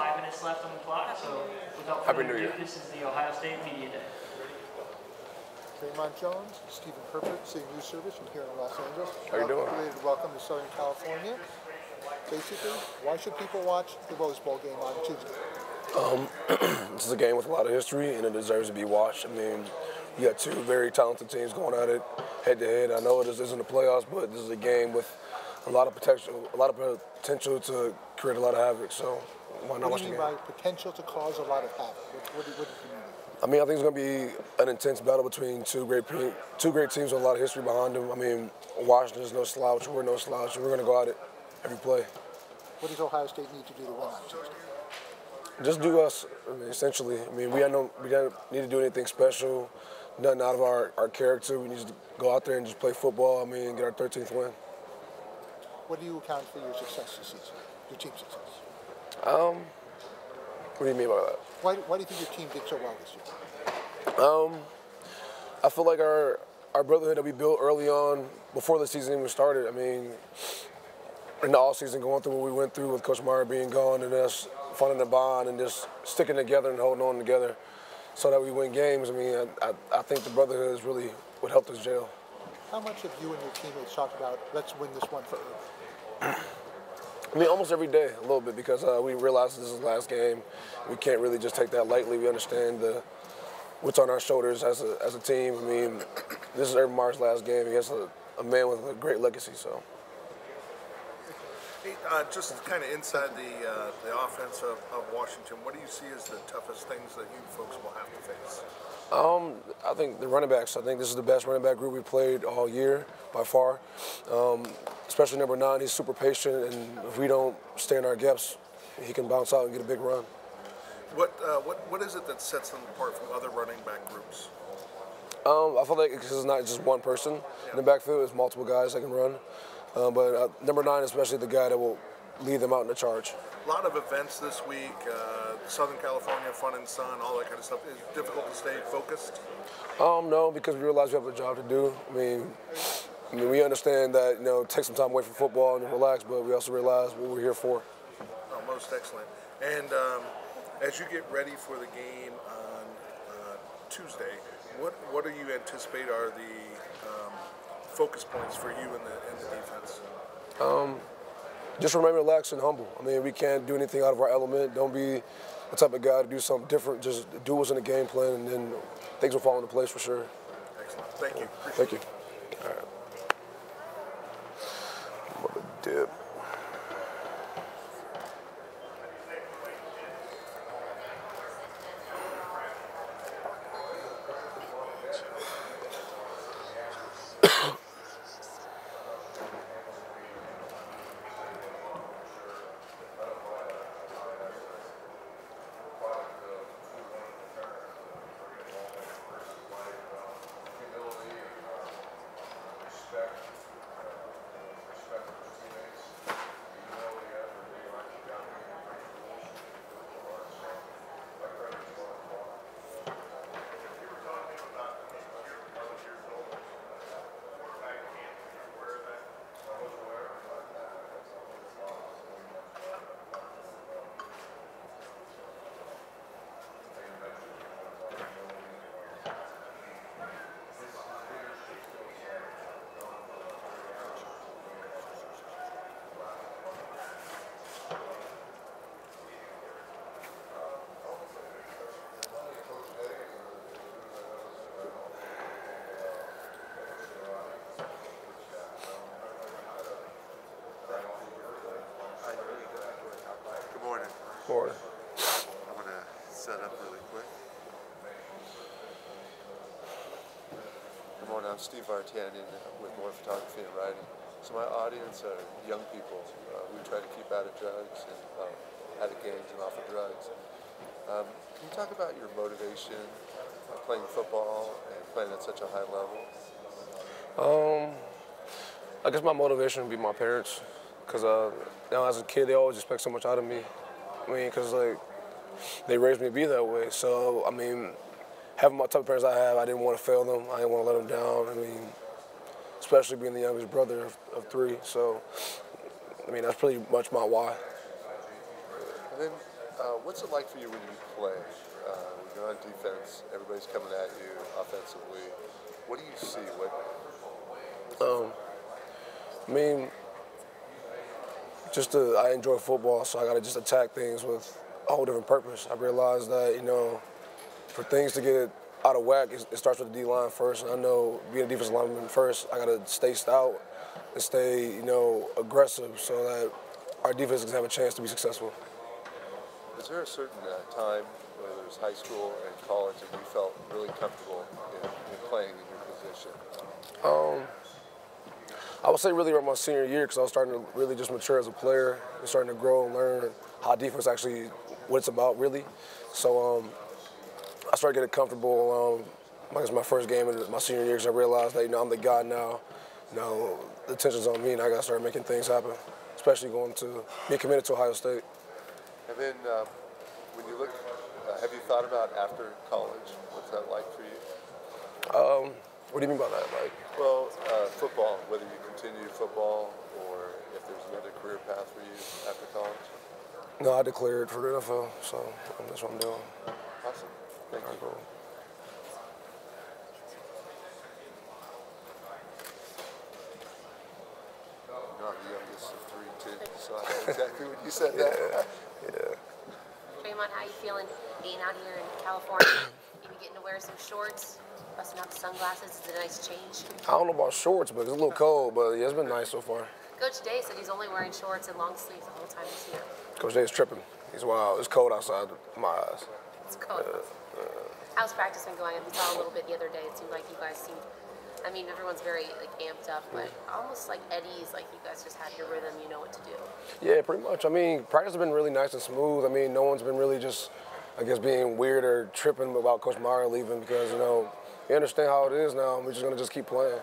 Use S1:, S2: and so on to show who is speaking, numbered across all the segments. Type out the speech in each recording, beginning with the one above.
S1: 5 minutes left on the clock, so without
S2: Happy
S1: further
S2: New
S1: ado,
S2: Year.
S1: this is the Ohio State Media Day.
S3: Dre'mont Jones, Stephen Herbert, City News Service from here in Los Angeles.
S2: How you doing?
S3: Welcome to Southern California. Basically, why should people watch the Rose Bowl game on Tuesday?
S2: This is a game with a lot of history, and it deserves to be watched. I mean, you got two very talented teams going at it head-to-head. I know this isn't the playoffs, but this is a game with a lot of potential to create a lot of havoc. So why not watch the game?
S3: What do you mean by potential to cause a lot of havoc? What do you mean?
S2: I mean, I think it's going to be an intense battle between two great teams with a lot of history behind them. I mean, Washington's no slouch. We're no slouch. We're going to go at it every play.
S3: What does Ohio State need to do to win on Tuesday?
S2: Just do us, I mean, essentially. I mean, we don't need to do anything special, nothing out of our character. We need to go out there and just play football. I mean, get our 13th win.
S3: What do you account for your success this season, your team's success?
S2: What do you mean by that?
S3: Why do you think your team did so well this year?
S2: I feel like our brotherhood that we built early on, before the season even started, I mean, in the offseason, going through what we went through with Coach Meyer being gone and us finding the bond and just sticking together and holding on together so that we win games. I mean, I think the brotherhood is really what helped us jail.
S3: How much have you and your teammates talked about, let's win this one for Urban?
S2: I mean, almost every day, a little bit, because we realize this is the last game. We can't really just take that lightly. We understand what's on our shoulders as a team. I mean, this is Urban Meyer's last game against a man with a great legacy. So.
S4: Hey, just kind of inside the offense of Washington, what do you see as the toughest things that you folks will have to face?
S2: I think the running backs. I think this is the best running back group we played all year by far. Especially number 9, he's super patient, and if we don't stay in our gaps, he can bounce out and get a big run.
S4: What is it that sets them apart from other running back groups?
S2: I feel like it's not just one person in the backfield. It's multiple guys that can run. But number 9, especially the guy that will lead them out in the charge.
S4: A lot of events this week, Southern California, fun and sun, all that kind of stuff. Is it difficult to stay focused?
S2: No, because we realize we have a job to do. I mean, we understand that, take some time away from football and relax, but we also realize what we're here for.
S4: Oh, most excellent. And as you get ready for the game on Tuesday, what do you anticipate are the focus points for you in the defense?
S2: Just remain relaxed and humble. I mean, we can't do anything out of our element. Don't be the type of guy to do something different. Just do what's in the game plan, and then things will fall into place for sure.
S4: Excellent. Thank you.
S2: Thank you. All right. What a dip.
S5: Morning. I'm going to set up really quick. Good morning, I'm Steve Vartanian with More Photography and Writing. So my audience are young people. We try to keep out of drugs and out of gangs and off of drugs. Can you talk about your motivation playing football and playing at such a high level?
S2: I guess my motivation would be my parents, because as a kid they always expect so much out of me. I mean, because they raised me to be that way. So I mean, having my type of parents I have, I didn't want to fail them. I didn't want to let them down. I mean, especially being the youngest brother of 3. So I mean, that's pretty much my why.
S5: And then What's it like for you when you play? When you're on defense, everybody's coming at you offensively. What do you see?
S2: I mean, I enjoy football, so I got to just attack things with a whole different purpose. I realized that, for things to get out of whack, it starts with the D-line first. And I know being a defensive lineman first, I got to stay stout and stay, aggressive so that our defense can have a chance to be successful.
S5: Is there a certain time, whether it was high school and college, that you felt really comfortable in playing in your position?
S2: I would say really around my senior year because I was starting to really just mature as a player and starting to grow and learn how defense actually, what it's about really. So I started getting comfortable I guess my first game in my senior year because I realized that, I'm the guy now. The attention's on me and I got to start making things happen, especially being committed to Ohio State.
S5: And then when you look, have you thought about after college? What's that like for you?
S2: What do you mean by that?
S5: Well, football, whether you continue football or if there's another career path for you after college?
S2: No, I declared for the NFL, so that's what I'm doing.
S5: Awesome. Thank you.
S2: Cool.
S5: No, I'm the youngest of 3, too, so I know exactly what you said there.
S2: Yeah.
S6: Dre'mont, how you feeling being out here in California? Maybe getting to wear some shorts, busting out the sunglasses. Is it a nice change?
S2: I don't know about shorts, but it's a little cold, but yeah, it's been nice so far.
S6: Coach Day said he's only wearing shorts and long sleeves the whole time he's here.
S2: Coach Day's tripping. He's wild. It's cold outside my eyes.
S6: It's cold. How's practice been going? We saw a little bit the other day. It seemed like you guys everyone's very amped up, but almost like Eddie's, like you guys just had your rhythm, you know what to do. Yeah, pretty much. Practice has been really nice and smooth. No one's been really just, being weird or tripping about Coach Meyer leaving because, we understand how it is now and we're just going to just keep playing.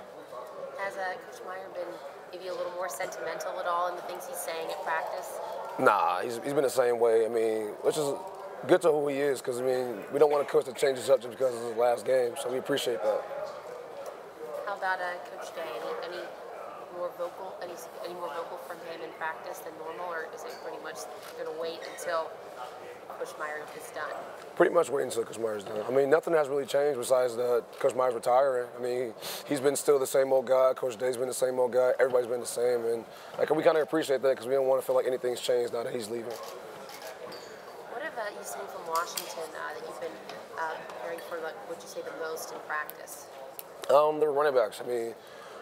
S6: Has Coach Meyer been maybe a little more sentimental at all in the things he's saying at practice? Nah, he's been the same way. Which is good to who he is because, we don't want a coach to change his up just because it's his last game, so we appreciate that. How about Coach Day? Any more vocal from him in practice than normal, or is it pretty much going to wait until Coach Meyer is done? Pretty much waiting until Coach Meyer's done. Nothing has really changed besides that Coach Meyer's retiring. He's been still the same old guy. Coach Day's been the same old guy. Everybody's been the same, and we kind of appreciate that because we don't want to feel like anything's changed now that he's leaving. What have you seen from Washington that you've been preparing for? What you say the most in practice? The running backs.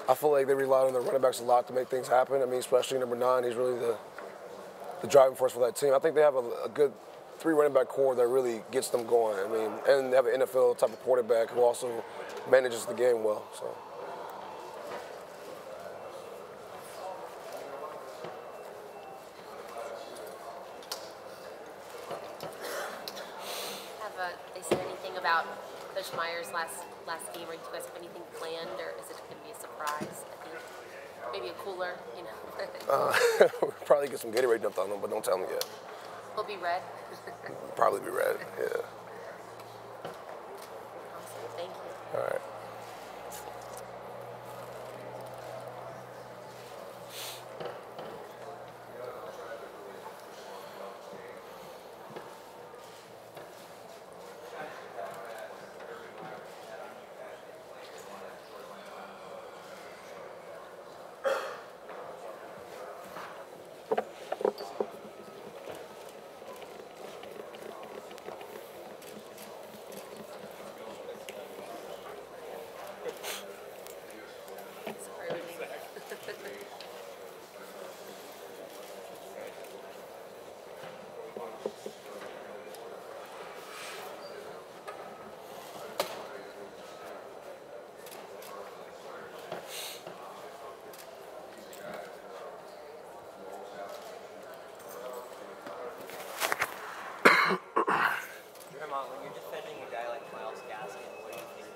S6: I feel like they rely on their running backs a lot to make things happen. Especially number 9, he's really the driving force for that team. I think they have a good 3 running back core that really gets them going. And they have an NFL type of quarterback who also manages the game well. So. Have they said anything about Coach Meyer's last game, or do you guys have anything planned, or is it going to be a surprise? Maybe a cooler, We'll probably get some Gatorade dumped on them, but don't tell them yet. Will be red? Probably be red, yeah. Awesome, thank you. All right.
S1: When you're defending a guy like Myles Gaskin, what do you think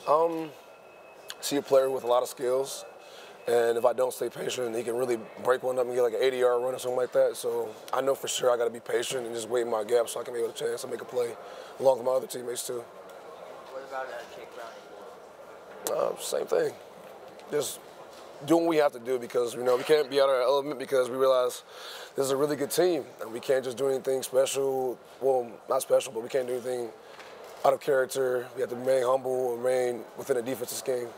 S1: about it?
S2: See a player with a lot of skills, and if I don't stay patient, he can really break one up and get like an 80-yard run or something like that. So I know for sure I got to be patient and just wait in my gap so I can make a chance to make a play along with my other teammates too.
S1: What about Jake Browning?
S2: Same thing. Just doing what we have to do because, we can't be out of our element because we realize this is a really good team. And we can't just do anything special. Well, not special, but we can't do anything out of character. We have to remain humble and remain within the defensive scheme.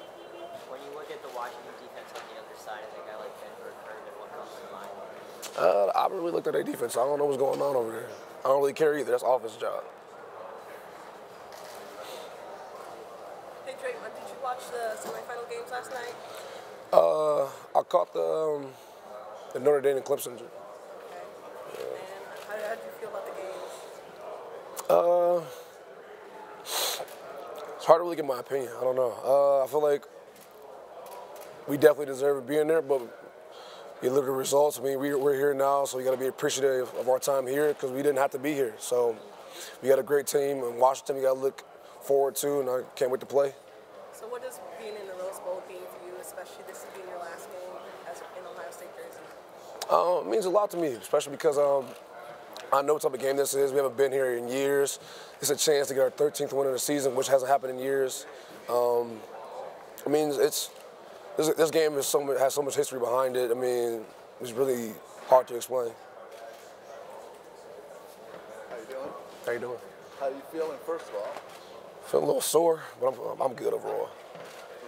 S1: When you look at the Washington defense on the other side of a guy like Denver, Herndon, what comes to mind?
S2: I haven't really looked at their defense. I don't know what's going on over there. I don't really care either. That's offense job.
S7: Hey, Dre'mont, did you watch the semifinal games last night?
S2: I caught the Notre Dame and Clemson.
S7: Okay. Yeah. And how did you feel about the games?
S2: It's hard to really get my opinion. I don't know. I feel like we definitely deserve being there, but you look at the results. I mean, we're here now, so we got to be appreciative of our time here because we didn't have to be here. So we got a great team in Washington. We got to look forward to, and I can't wait to play.
S7: So what does being in the Rose Bowl mean for you, especially this being your last game as in Ohio State jersey?
S2: It means a lot to me, especially because I know what type of game this is. We haven't been here in years. It's a chance to get our 13th win of the season, which hasn't happened in years. I mean, this game has so much history behind it. I mean, it's really hard to explain.
S8: How you doing?
S2: How you doing?
S8: How you feeling, first of all?
S2: Feeling a little sore, but I'm good overall.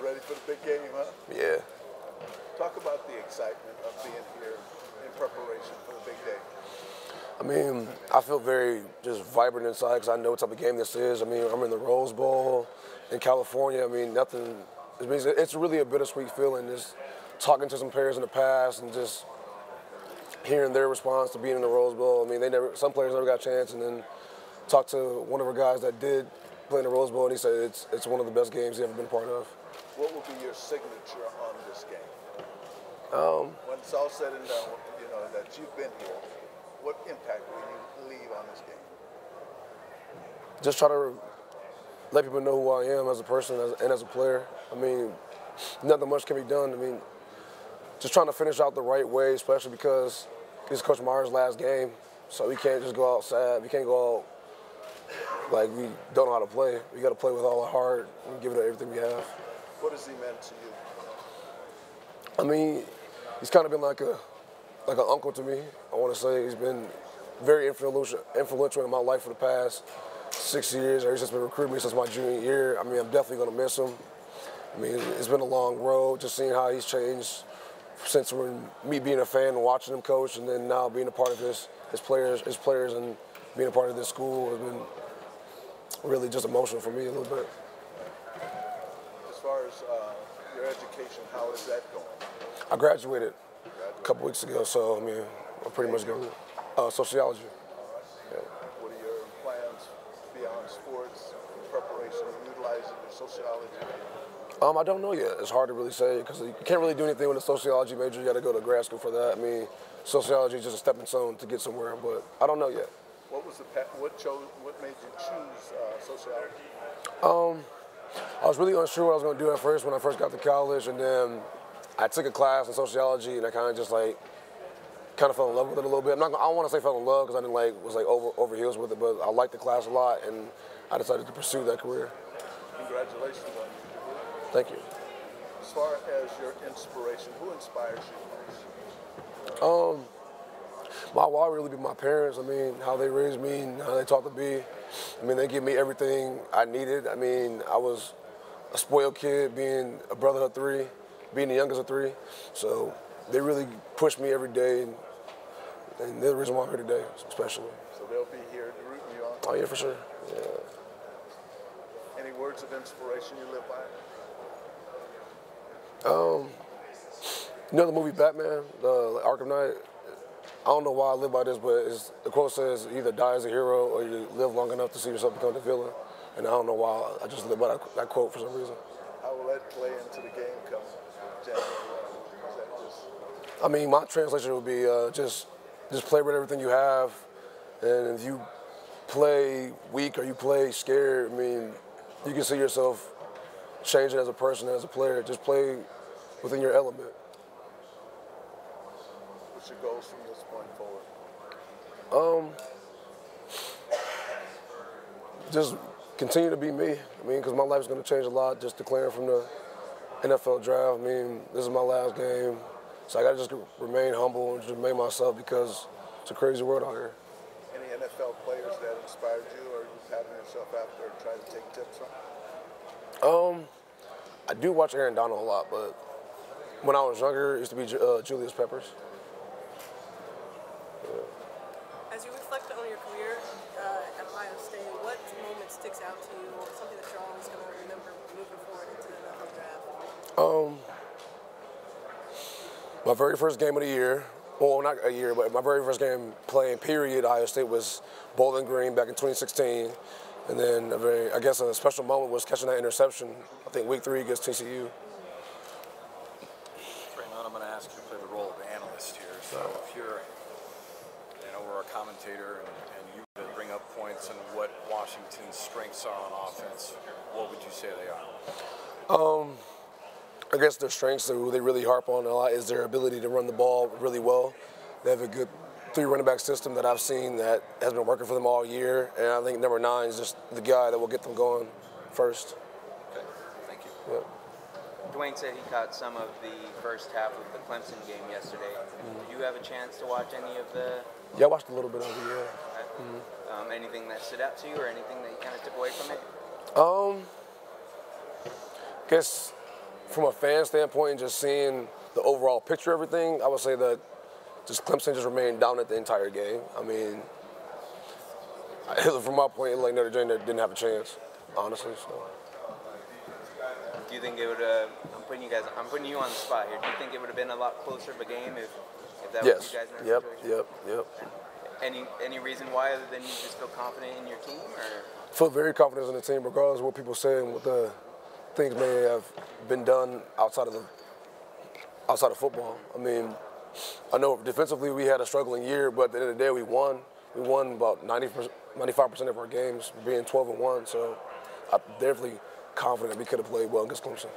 S8: Ready for the big game, huh?
S2: Yeah.
S8: Talk about the excitement of being here in preparation for the big day.
S2: I mean, I feel very just vibrant inside because I know what type of game this is. I mean, I'm in the Rose Bowl in California. I mean, nothing. It means it's really a bittersweet feeling. Just talking to some players in the past and just hearing their response to being in the Rose Bowl. I mean, some players never got a chance, and then talked to one of our guys that did play in the Rose Bowl, and he said it's one of the best games he's ever been a part of.
S8: What will be your signature on this game? When it's all said and done, that you've been here, what impact will you leave on this game?
S2: Just try to let people know who I am as a person and as a player. I mean, nothing much can be done. I mean, just trying to finish out the right way, especially because it's Coach Meyer's last game, so we can't just go out sad. We can't go out like we don't know how to play. We got to play with all our heart and give it everything we have.
S8: What has he meant to you?
S2: I mean, he's kind of been like an uncle to me. I want to say he's been very influential in my life for the past 6 years. He's just been recruiting me since my junior year. I mean, I'm definitely going to miss him. I mean, it's been a long road, just seeing how he's changed since me being a fan and watching him coach, and then now being a part of his players and being a part of this school has been really just emotional for me a little bit.
S8: As far as your education, how is that going?
S2: I graduated a couple weeks ago, so I mean, I'm pretty much going sociology.
S8: Yeah. What are your plans beyond sports, preparation, utilizing your sociology?
S2: I don't know yet. It's hard to really say because you can't really do anything with a sociology major. You got to go to grad school for that. I mean, sociology is just a stepping stone to get somewhere, but I don't know yet.
S8: What made you choose sociology?
S2: I was really unsure what I was going to do at first when I first got to college, and then I took a class in sociology, and I kind of fell in love with it a little bit. I don't want to say fell in love because I didn't was over heels with it, but I liked the class a lot, and I decided to pursue that career.
S8: Congratulations on you.
S2: Thank you.
S8: As far as your inspiration, who inspires you most?
S2: My why really be my parents. I mean, how they raised me and how they taught to be. I mean, they give me everything I needed. I mean, I was a spoiled kid, being a brother of three, being the youngest of three. So they really pushed me every day, and they're the reason why I'm here today, especially.
S8: So they'll be here rooting you on?
S2: Oh, yeah, for sure. Yeah.
S8: Any words of inspiration you live by?
S2: You know the movie Batman, the Arkham Knight? I don't know why I live by this, but the quote says, either die as a hero or you live long enough to see yourself become the villain. And I don't know why, I just live by that quote for some reason.
S8: How will that play into the game come January?
S2: I mean, my translation would be just play with everything you have. And if you play weak or you play scared, I mean, you can see yourself changing as a person, as a player. Just play within your element.
S8: What's your goals from this point forward?
S2: Just continue to be me. I mean, because my life's going to change a lot. Just declaring from the NFL draft. I mean, this is my last game, so I got to just remain humble and just remain myself because it's a crazy world out here.
S8: Any NFL players that inspired you or you pattern yourself after or try to take tips from?
S2: I do watch Aaron Donald a lot, but when I was younger, it used to be Julius Peppers.
S7: As you reflect on your career at Ohio State, what moment sticks out to you, or something that you're always going to remember moving forward into the NFL draft?
S2: My very first game of the year, well, not a year, but my very first game playing, period, Ohio State was Bowling Green back in 2016. And then I guess a special moment was catching that interception, I think week 3 against TCU.
S9: Dre'mont, I'm going to ask you to play the role of analyst here. So if you're, we're a commentator and you bring up points and what Washington's strengths are on offense, what would you say they are?
S2: I guess their strengths that they really harp on a lot is their ability to run the ball really well. They have a good 3 running back system that I've seen that has been working for them all year, and I think number 9 is just the guy that will get them going first.
S9: Okay, thank you.
S2: Yep.
S1: Dwayne said he caught some of the first half of the Clemson game yesterday. Did you have a chance to watch any of the?
S2: Yeah, I watched a little bit of it. Yeah.
S1: Okay. Anything that stood out to you, or anything that you kind of took away from it?
S2: I guess from a fan standpoint, and just seeing the overall picture of everything, I would say that just Clemson just remained dominant the entire game. I mean, from my point, like Notre Dame didn't have a chance, honestly. So.
S1: Do you think it would? I'm putting you on the spot here. Do you think it would have been a lot closer of a game if that was you guys in that situation?
S2: Yep.
S1: Any reason why, other than you just feel confident in your team, or?
S2: I feel very confident in the team, regardless of what people say and what the things may have been done outside of football. I mean, I know defensively we had a struggling year, but at the end of the day we won. We won about 95% of our games, being 12-1. So I'm definitely confident we could have played well against Clemson.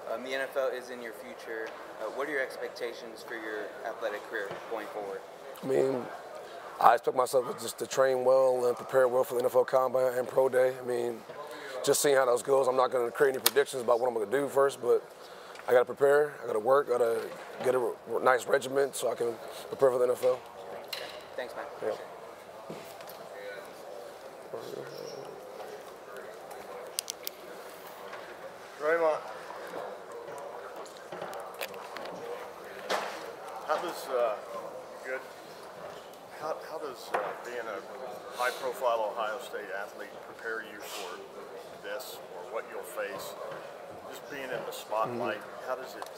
S1: The NFL is in your future. What are your expectations for your athletic career going forward?
S2: I mean, I expect myself just to train well and prepare well for the NFL Combine and Pro Day. I mean, just seeing how those goes. I'm not going to create any predictions about what I'm going to do first, but I got to prepare. I got to work. I got to get a nice regiment so I can prepare for the NFL.
S1: Thanks, man.
S2: Yeah.
S10: Dre'mont, how does being a high-profile Ohio State athlete prepare you for this or what you'll face? Just being in the spotlight, how does it?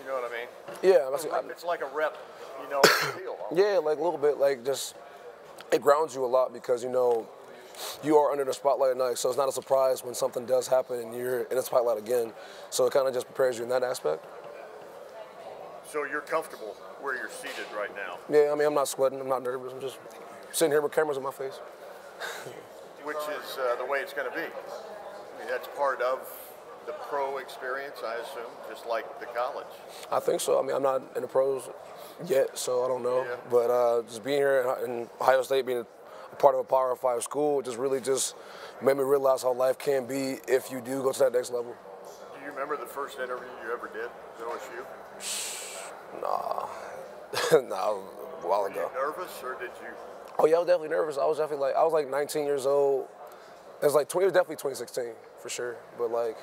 S10: You know what I mean?
S2: Yeah,
S10: it's like a rep, deal.
S2: Yeah, like a little bit, like just it grounds you a lot because you are under the spotlight at night, so it's not a surprise when something does happen and you're in the spotlight again. So it kind of just prepares you in that aspect.
S10: So you're comfortable where you're seated right now?
S2: Yeah, I mean, I'm not sweating, I'm not nervous, I'm just sitting here with cameras in my face.
S10: Which is the way it's going to be. I mean, that's part of the pro experience, I assume, just like the college.
S2: I think so. I mean, I'm not in the pros yet, so I don't know. Yeah. But just being here in Ohio State, being a part of a Power 5 school, just really just made me realize how life can be if you do go to that next level.
S10: Do you remember the first interview you ever did at OSU?
S2: Nah, nah, a while ago.
S10: Were you nervous, or did you?
S2: Oh yeah, I was definitely nervous. I was like 19 years old. It was definitely 2016 for sure. But I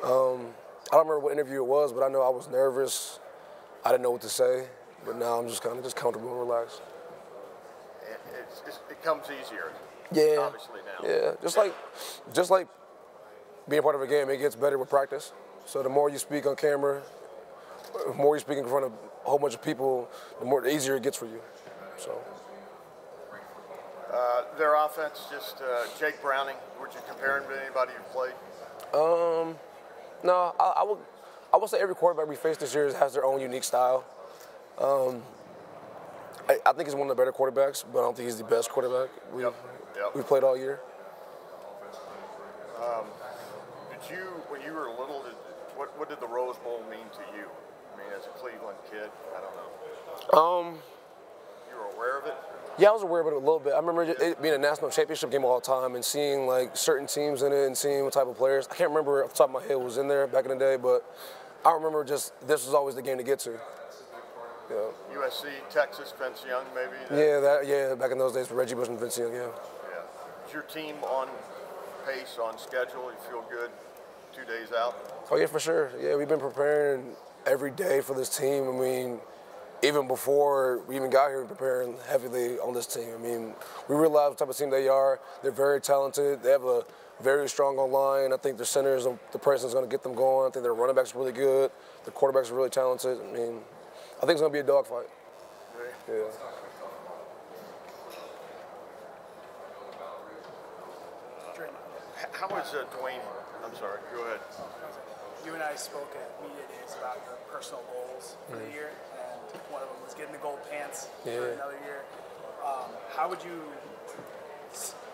S2: don't remember what interview it was, but I know I was nervous. I didn't know what to say, but now I'm just kind of just comfortable and relaxed.
S10: It comes easier.
S2: Yeah.
S10: Obviously now.
S2: Yeah, just like being part of a game, it gets better with practice. So the more you speak on camera, the more you speak in front of a whole bunch of people, the easier it gets for you. So.
S10: Their offense, just Jake Browning. Would you compare him to anybody you've played?
S2: No, I would say every quarterback we face this year has their own unique style. I think he's one of the better quarterbacks, but I don't think he's the best quarterback we've played all year.
S10: When you were little, what did the Rose Bowl mean to you? I mean, as a Cleveland kid, I don't know. You were aware of it?
S2: Yeah, I was aware of it a little bit. I remember it being a national championship game all the time and seeing like certain teams in it and seeing what type of players. I can't remember off the top of my head what was in there back in the day, but I remember just this was always the game to get to. Yeah.
S10: USC, Texas, Vince Young, maybe.
S2: Yeah, back in those days with Reggie Bush and Vince Young. Yeah.
S10: Is your team on pace, on schedule? You feel good 2 days out?
S2: Oh yeah, for sure. Yeah, we've been preparing every day for this team. I mean, even before we even got here, we're preparing heavily on this team. I mean, we realize what type of team they are. They're very talented. They have a very strong line. I think their center is the person that's going to get them going. I think their running backs are really good. The quarterbacks are really talented. I mean, I think it's going to be a dogfight. Yeah.
S10: How is Dwayne? I'm sorry. Go ahead.
S11: You and I spoke at media days about your personal goals for the year, and one of them was getting the gold pants for another year. How would you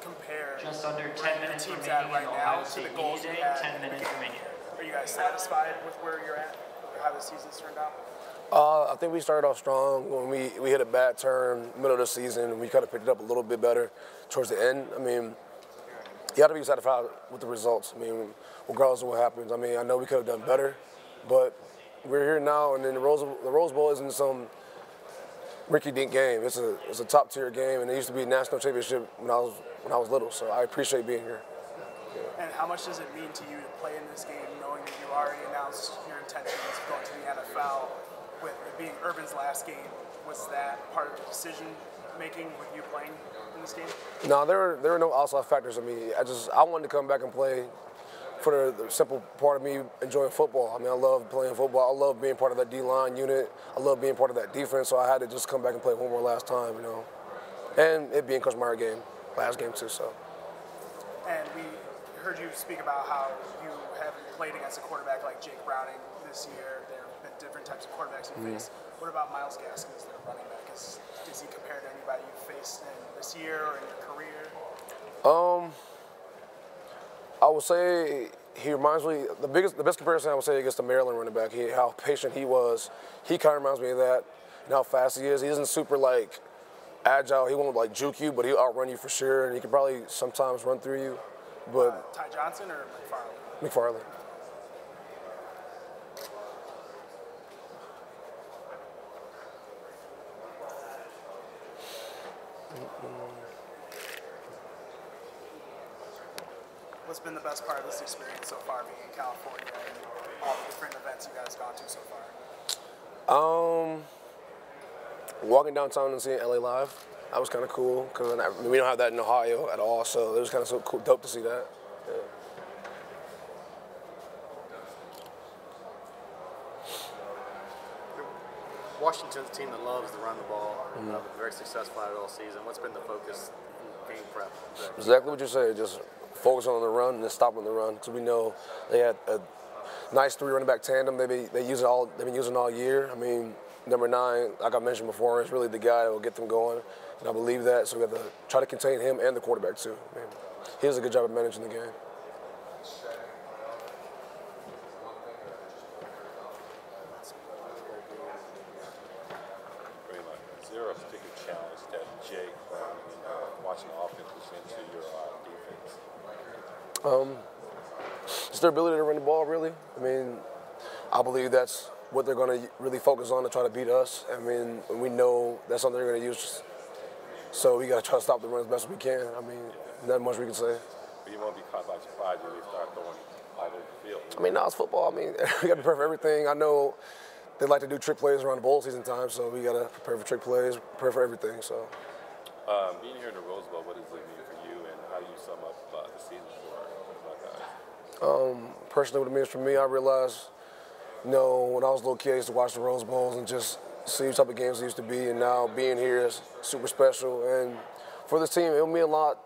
S11: compare
S12: just under 10
S11: where your
S12: minutes
S11: team's
S12: remaining
S11: at right now to the goals you had?
S12: 10 minutes remaining.
S11: Are you guys satisfied with where you're at, or how the season's turned out?
S2: I think we started off strong when we hit a bad turn middle of the season. We kind of picked it up a little bit better towards the end. I mean, you have to be satisfied with the results. I mean, regardless of what happens. I mean, I know we could have done better, but we're here now, and then the Rose Bowl isn't some rinky-dink game. It's a top-tier game, and it used to be a national championship when I was little. So I appreciate being here.
S11: Yeah. And how much does it mean to you to play in this game, knowing that you already announced your intentions of going to the NFL? With it being Urban's last game, was that part of the decision making with you playing in this game?
S2: No, there were no outside factors. I mean, I wanted to come back and play for the simple part of me enjoying football. I mean, I love playing football. I love being part of that D-line unit. I love being part of that defense. So I had to just come back and play one more last time, you know. And it being Coach Meyer game, last game too. So.
S11: And we heard you speak about how you haven't played against a quarterback like Jake Browning this year. There have been different types of quarterbacks you face. What about Myles Gaskins, their running back? Is he compared to anybody you've faced in this year or in your career?
S2: I would say he reminds me, the best comparison I would say against the Maryland running back, how patient he was. He kind of reminds me of that, and how fast he is. He isn't super like agile. He won't like juke you, but he'll outrun you for sure, and he can probably sometimes run through you. But
S11: Ty Johnson or McFarland?
S2: McFarland.
S11: What's been the best part of this experience so far, being in California and all the different events you guys gone to so far?
S2: Walking downtown and seeing LA Live, that was kind of cool because we don't have that in Ohio at all, so it was kind of so cool, dope to see that. Yeah.
S13: Washington's a team that loves to run the ball, very successful at it all season. What's been the focus in game prep?
S2: Exactly what you said, just focus on the run and then stop on the run, because we know they had a nice 3 running back tandem. They've been using all year. I mean, number 9, like I mentioned before, is really the guy that will get them going, and I believe that. So we have to try to contain him and the quarterback too. I mean, he does a good job of managing the game.
S14: Is there a particular challenge that Jake watching the offense present to your defense?
S2: It's their ability to run the ball, really. I mean, I believe that's what they're going to really focus on to try to beat us. I mean, we know that's something they're going to use. So we got to try to stop the run as best we can. I mean, not much we can say.
S14: But you won't be caught by surprise when they start throwing all over the field.
S2: I mean, now it's football. I mean, we got to prepare for everything. I know they like to do trick plays around the bowl season time, so we got to prepare for trick plays, prepare for everything. So.
S14: Being here in the Rose Bowl, what does it mean for you, and how do you sum up the season for Buckeyes?
S2: Personally, what it means for me, I realized, you know, when I was a little kid, I used to watch the Rose Bowls and just see what type of games it used to be, and now being here is super special. And for this team, it'll mean a lot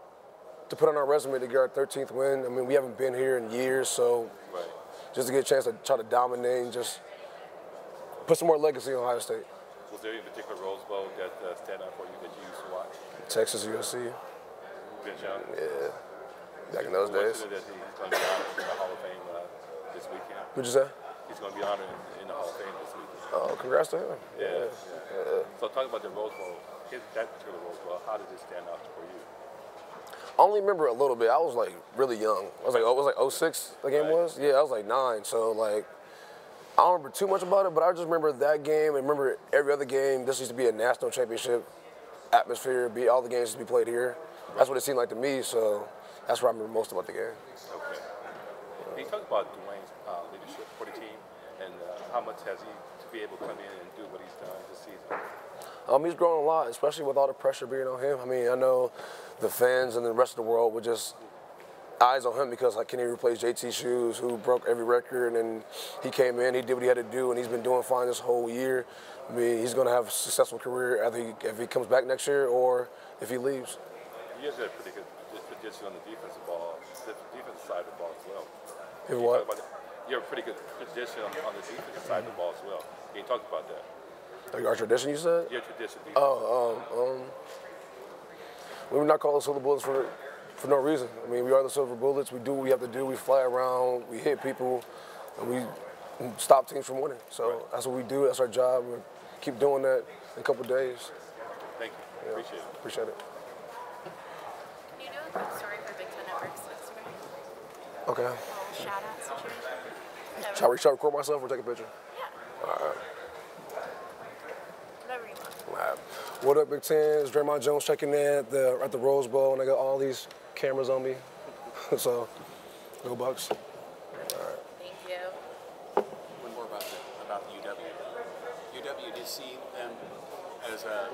S2: to put on our resume to get our 13th win. I mean, we haven't been here in years, so just to get a chance to try to dominate and just put some more legacy on Ohio State.
S14: Was there any particular Rose Bowl that stand out for you that you used to watch?
S2: Texas, USC.
S14: Vince Young?
S2: Yeah, back in those days.
S14: That he's going to be honored in the Hall of Fame this weekend?
S2: What'd you say?
S14: He's going to be honored in the Hall of Fame this weekend.
S2: Oh, congrats to him.
S14: Yeah. So talk about the Rose Bowl that particular Rose Bowl, how did it stand out for you?
S2: I only remember a little bit. I was like really young. I was like 06 the game was? Yeah, I was like 9. So like I don't remember too much about it, but I just remember that game and remember every other game. This used to be a national championship atmosphere. All the games used to be played here. That's what it seemed like to me, so that's what I remember most about the game.
S14: Okay. Can you talk about Dwayne's leadership for the team and how much has he to be able to come in and do what he's done this season?
S2: He's grown a lot, especially with all the pressure being on him. I mean, I know the fans and the rest of the world were just eyes on him because, like, can he replace JT Shoes, who broke every record, and he came in, he did what he had to do, and he's been doing fine this whole year. I mean, he's going to have a successful career either if he comes back next year or if he leaves.
S14: You guys got a pretty good position on the defensive side of the ball as well.
S2: You what?
S14: You have a pretty good position on the defensive side of the ball as well. Can you talk about that?
S2: Like our tradition, you said?
S14: Your tradition.
S2: We're not called the Silver Bullets for no reason. I mean, we are the Silver Bullets. We do what we have to do. We fly around, we hit people, and we stop teams from winning. So that's what we do. That's our job. We'll keep doing that in a couple of days.
S14: Thank you. Yeah. Appreciate it.
S2: Appreciate it.
S6: Can you do a quick story for Big Ten Network's Instagram?
S2: Okay.
S6: Shout out situation.
S2: Shall we record myself or take a picture?
S6: Yeah.
S2: All right.
S6: Whatever you want.
S2: All right. What up, Big Ten? It's Dre'mont Jones checking in at the Rose Bowl, and I got all these cameras on me. So, go Bucks. All right.
S6: Thank you.
S12: One more about the UW. UW, do you see them as a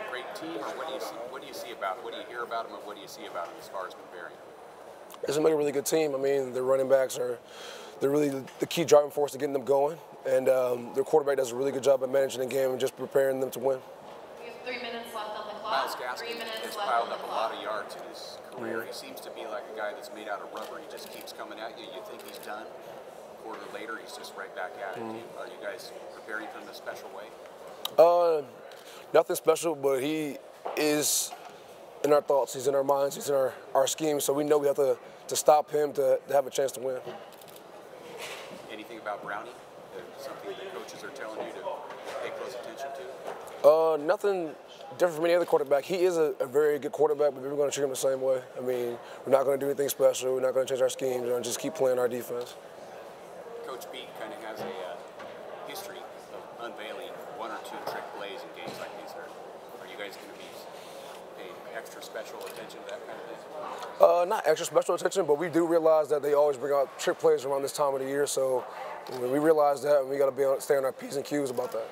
S12: great team, or what do you see? What do you see about? What do you hear about them, and what do you see about them as far as comparing?
S2: It's a really good team. I mean, their running backs they're really the key driving force to getting them going, and their quarterback does a really good job at managing the game and just preparing them to win.
S15: We have 3 minutes left on the clock.
S12: Miles Gaskin has piled up a lot of yards in his career. He seems to be like a guy that's made out of rubber. He just keeps coming at you. You think he's done. A quarter later, he's just right back at it. Are you guys preparing for him in a special way?
S2: Nothing special, but he is in our thoughts. He's in our minds. He's in our scheme. So we know we have to stop him to have a chance to win.
S12: Anything about Brownie? Something that coaches are telling you to pay close attention to?
S2: Nothing different from any other quarterback. He is a very good quarterback, but we're going to treat him the same way. I mean, we're not going to do anything special. We're not going to change our schemes. We're going to just keep playing our defense.
S12: Coach Pete kind of has a history of unveiling 1 or 2 trick plays in games like these. Are you guys going to be paying extra special attention to that kind of thing?
S2: Not extra special attention, but we do realize that they always bring out trick plays around this time of the year. So we realize that, and we got to stay on our P's and Q's about that.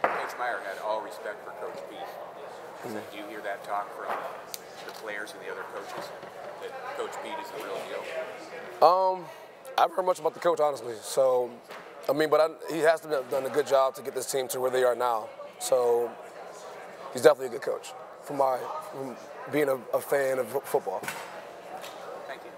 S12: Coach Meyer had all respect for Coach Pete. Do you hear that talk from the players and the other coaches that Coach Pete is the real deal?
S2: I've heard much about the coach, honestly. So, I mean, but he has done a good job to get this team to where they are now. So, he's definitely a good coach from being a fan of football.
S12: Thank you.